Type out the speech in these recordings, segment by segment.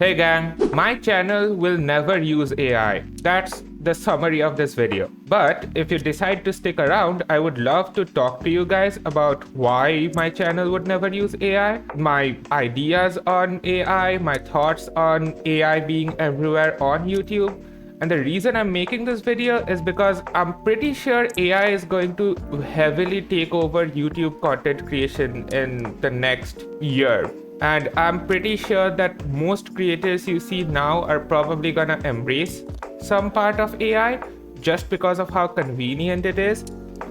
Hey gang, my channel will never use AI. That's the summary of this video. But if you decide to stick around, I would love to talk to you guys about why my channel would never use AI, my ideas on AI, my thoughts on AI being everywhere on YouTube. And the reason I'm making this video is because I'm pretty sure AI is going to heavily take over YouTube content creation in the next year. And I'm pretty sure that most creators you see now are probably gonna embrace some part of AI just because of how convenient it is.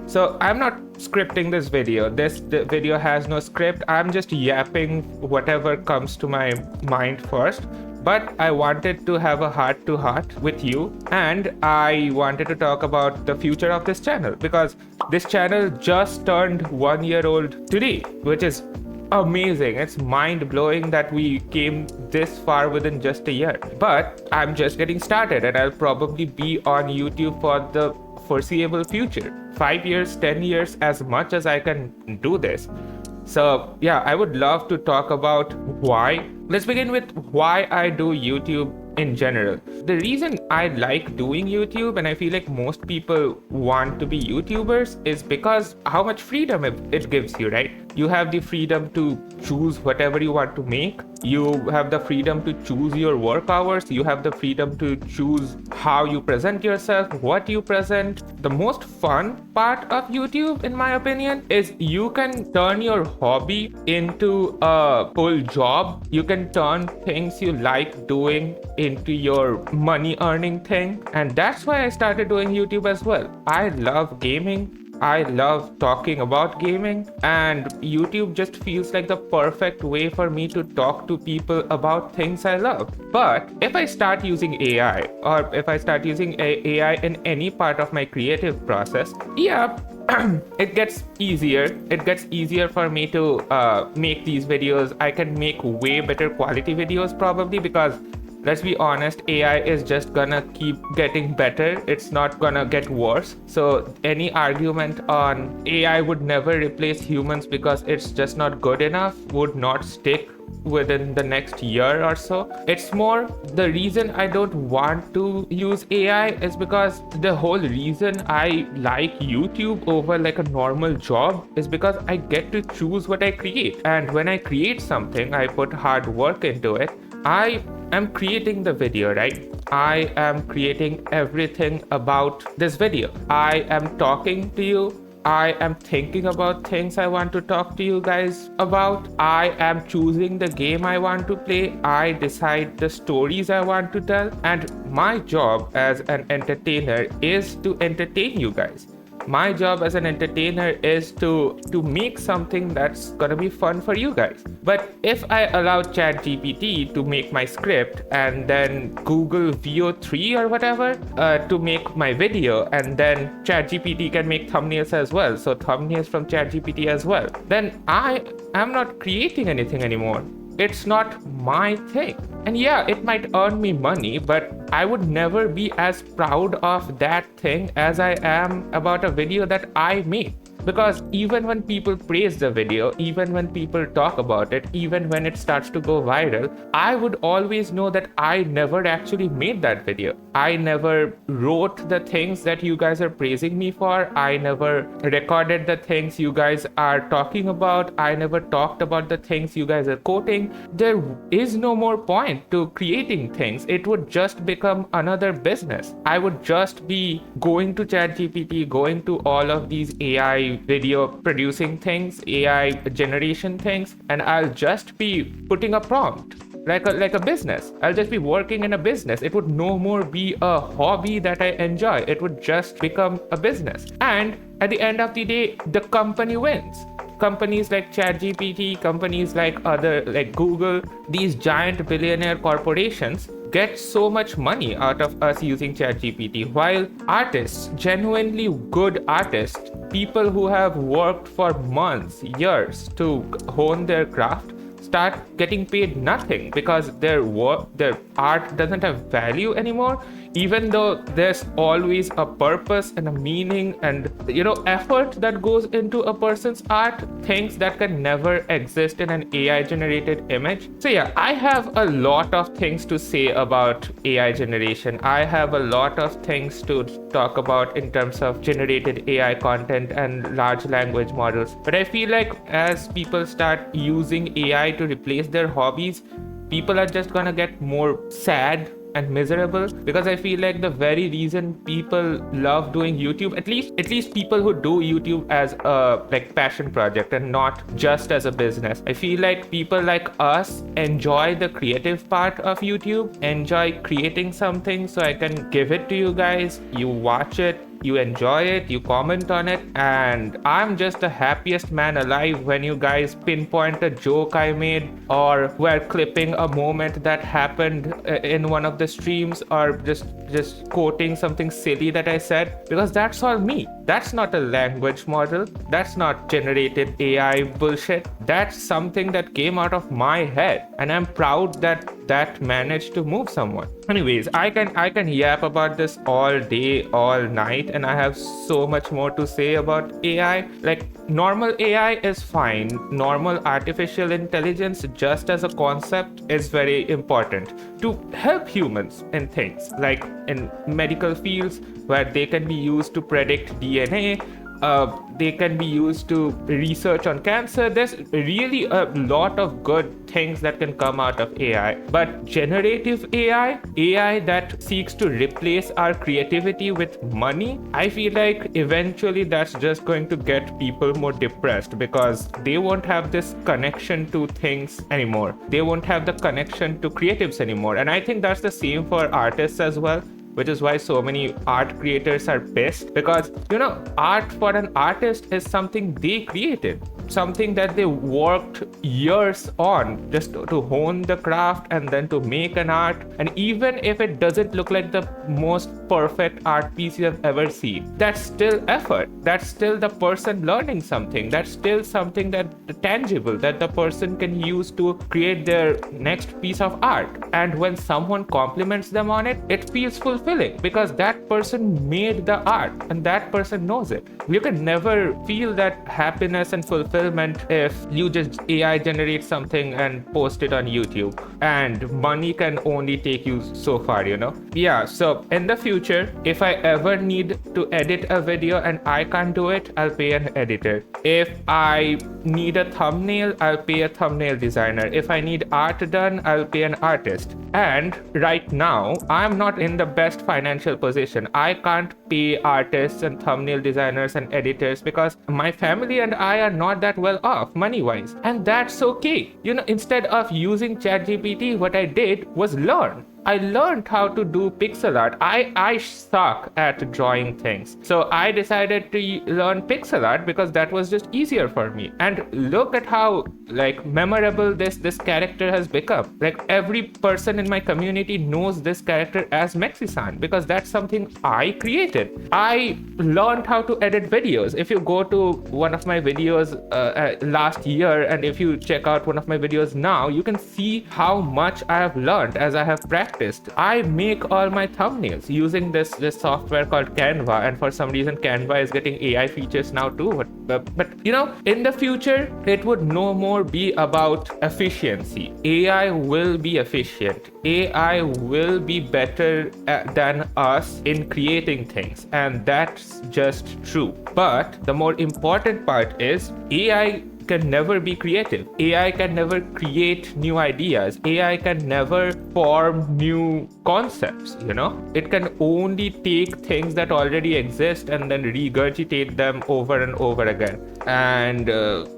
So I'm not scripting this video. This video has no script. I'm just yapping whatever comes to my mind first. But I wanted to have a heart-to-heart with you, and I wanted to talk about the future of this channel because this channel just turned 1 year old today, which is amazing. It's mind-blowing that we came this far within just a year. But I'm just getting started, and I'll probably be on YouTube for the foreseeable future. 5 years, 10 years, as much as I can do this. So yeah, I would love to talk about why. Let's begin with why I do YouTube in general. The reason I like doing YouTube, and I feel like most people want to be YouTubers, is because how much freedom it gives you, right? You have the freedom to choose whatever you want to make. You have the freedom to choose your work hours. You have the freedom to choose how you present yourself, what you present. The most fun part of YouTube, in my opinion, is you can turn your hobby into a full job. You can turn things you like doing into your money earning thing. And that's why I started doing YouTube as well. I love gaming. I love talking about gaming, and YouTube just feels like the perfect way for me to talk to people about things I love. But if I start using AI, or if I start using AI in any part of my creative process, yeah, it gets easier. It gets easier for me to make these videos. I can make way better quality videos probably because, let's be honest, AI is just gonna keep getting better. It's not gonna get worse. So any argument on AI would never replace humans because it's just not good enough would not stick within the next year or so. It's more the reason I don't want to use AI is because the whole reason I like YouTube over like a normal job is because I get to choose what I create. And when I create something, I put hard work into it. I am creating the video, right? I am creating everything about this video. I am talking to you. I am thinking about things I want to talk to you guys about. I am choosing the game I want to play. I decide the stories I want to tell. And my job as an entertainer is to entertain you guys. My job as an entertainer is to make something that's gonna be fun for you guys. But if I allow ChatGPT to make my script and then Google VO3 or whatever to make my video, and then ChatGPT can make thumbnails as well, so thumbnails from ChatGPT as well, then I am not creating anything anymore. It's not my thing. And yeah, it might earn me money, but I would never be as proud of that thing as I am about a video that I made. Because even when people praise the video, even when people talk about it, even when it starts to go viral, I would always know that I never actually made that video. I never wrote the things that you guys are praising me for. I never recorded the things you guys are talking about. I never talked about the things you guys are quoting. There is no more point to creating things. It would just become another business. I would just be going to ChatGPT, going to all of these AI video producing things, AI generation things, and I'll just be putting a prompt like a business. I'll just be working in a business. It would no more be a hobby that I enjoy. It would just become a business. And at the end of the day, the company wins. Companies like ChatGPT, companies like Google, these giant billionaire corporations get so much money out of us using ChatGPT, while artists, genuinely good artists, people who have worked for months, years to hone their craft, start getting paid nothing because their work, their art doesn't have value anymore, even though there's always a purpose and a meaning and effort that goes into a person's art, things that can never exist in an AI generated image. So yeah, I have a lot of things to say about AI generation. I have a lot of things to talk about in terms of generated AI content and large language models. But I feel like as people start using AI to replace their hobbies, people are just gonna get more sad and miserable, because I feel like the very reason people love doing YouTube, at least people who do YouTube as a passion project and not just as a business, I feel like people like us enjoy the creative part of YouTube, enjoy creating something so I can give it to you guys, you watch it, you enjoy it, you comment on it, and I'm just the happiest man alive when you guys pinpoint a joke I made, or we're clipping a moment that happened in one of the streams, or just quoting something silly that I said, because that's all me. That's not a language model. That's not generated AI bullshit. That's something that came out of my head, and I'm proud that managed to move someone. Anyways, I can yap about this all day, all night, and I have so much more to say about AI. Like, normal AI is fine. Normal artificial intelligence, just as a concept, is very important to help humans in things like in medical fields where they can be used to predict DNA. They can be used to research on cancer. There's really a lot of good things that can come out of AI. But generative AI that seeks to replace our creativity with money, I feel like eventually that's just going to get people more depressed, because they won't have this connection to things anymore. They won't have the connection to creatives anymore. And I think that's the same for artists as well, which is why so many art creators are pissed, because art for an artist is something they created, something that they worked years on just to hone the craft and then to make an art. And even if it doesn't look like the most perfect art piece you have ever seen, that's still effort. That's still the person learning something. That's still something that tangible that the person can use to create their next piece of art. And when someone compliments them on it, it feels fulfilling, because that person made the art and that person knows it. You can never feel that happiness and fulfillment if you just AI generate something and post it on YouTube, and money can only take you so far, Yeah, so in the future, if I ever need to edit a video and I can't do it, I'll pay an editor. If I need a thumbnail, I'll pay a thumbnail designer. If I need art done, I'll pay an artist. And right now, I'm not in the best financial position. I can't pay artists and thumbnail designers and editors because my family and I are not that well off money-wise. And that's okay. Instead of using ChatGPT, what I did was learn. I learned how to do pixel art. I suck at drawing things. So I decided to learn pixel art because that was just easier for me. And look at how memorable this character has become. Every person in my community knows this character as Mexy San because that's something I created. I learned how to edit videos. If you go to one of my videos last year, and if you check out one of my videos now, you can see how much I have learned as I have practiced. I make all my thumbnails using this software called Canva, and for some reason Canva is getting AI features now too. But in the future, it would no more be about efficiency. AI will be efficient. AI will be better than us in creating things, and that's just true. But the more important part is AI can never be creative. AI can never create new ideas. AI can never form new concepts, It can only take things that already exist and then regurgitate them over and over again. And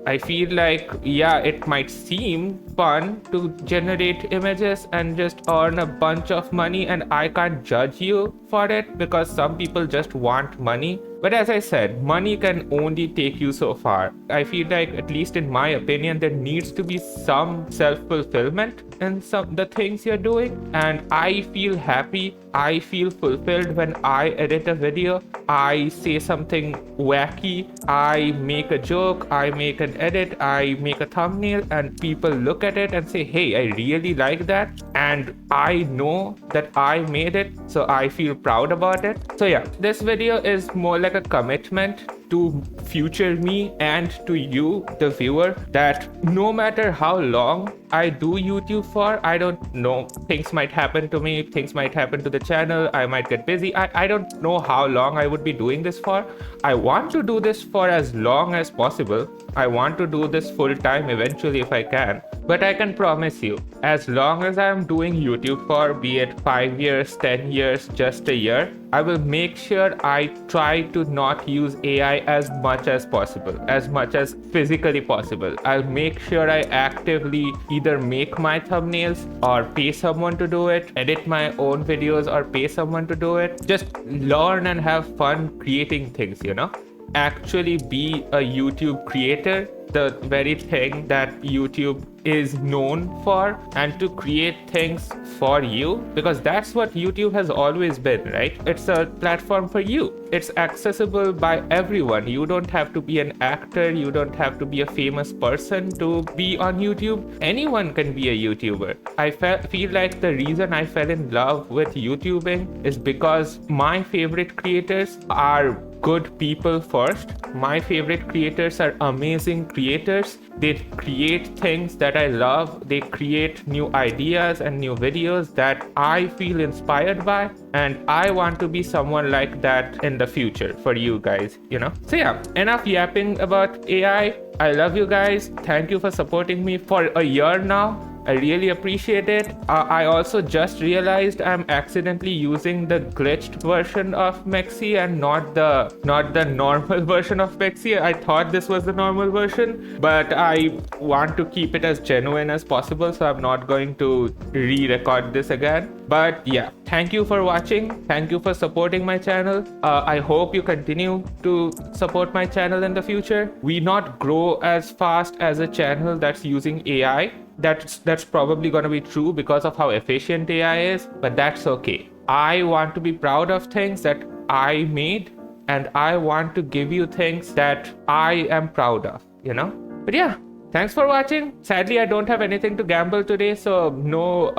I feel like, it might seem fun to generate images and just earn a bunch of money, and I can't judge you for it because some people just want money. But as I said, money can only take you so far. I feel like, at least in my opinion, there needs to be some self-fulfillment in the things you're doing, and I feel happy, I feel fulfilled when I edit a video, I say something wacky, I make a joke, I make an edit, I make a thumbnail, and people look at it and say, hey, I really like that, and I know that I made it, so I feel proud about it. So yeah, this video is more like a commitment to future me and to you, the viewer, that no matter how long I do YouTube for, I don't know, things might happen to me, things might happen to the channel, I might get busy, I don't know how long I would be doing this for. I want to do this for as long as possible. I want to do this full time eventually if I can, but I can promise you, as long as I am doing YouTube for, be it 5 years, 10 years, just a year, I will make sure I try to not use AI as much as possible, as much as physically possible. I'll make sure I actively either make my thumbnails or pay someone to do it, edit my own videos or pay someone to do it. Just learn and have fun creating things, you know? Actually be a YouTube creator, the very thing that YouTube is known for, and to create things for you, because that's what YouTube has always been, right? It's a platform for you. It's accessible by everyone. You don't have to be an actor, you don't have to be a famous person to be on YouTube. Anyone can be a YouTuber. I feel like the reason I fell in love with YouTubing is because my favorite creators are good people first. My favorite creators are amazing creators. They create things that I love. They create new ideas and new videos that I feel inspired by, and I want to be someone like that in the future for you guys, you know? So yeah, enough yapping about AI. I love you guys. Thank you for supporting me for a year now. I really appreciate it. I also just realized I'm accidentally using the glitched version of Mexy and not the normal version of Mexy. I thought this was the normal version, but I want to keep it as genuine as possible, so I'm not going to re-record this again. But yeah, thank you for watching. Thank you for supporting my channel. I hope you continue to support my channel in the future. We not grow as fast as a channel that's using AI. That's probably going to be true because of how efficient AI is, but that's okay. I want to be proud of things that I made, and I want to give you things that I am proud of, you know? But yeah, thanks for watching. Sadly, I don't have anything to gamble today, so no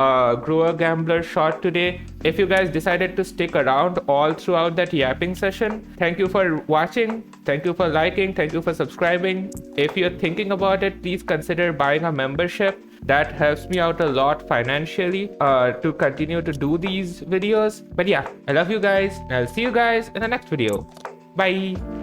Grower Gambler shot today. If you guys decided to stick around all throughout that yapping session, thank you for watching. Thank you for liking. Thank you for subscribing. If you're thinking about it, please consider buying a membership. That helps me out a lot financially to continue to do these videos. But yeah, I love you guys, and I'll see you guys in the next video. Bye.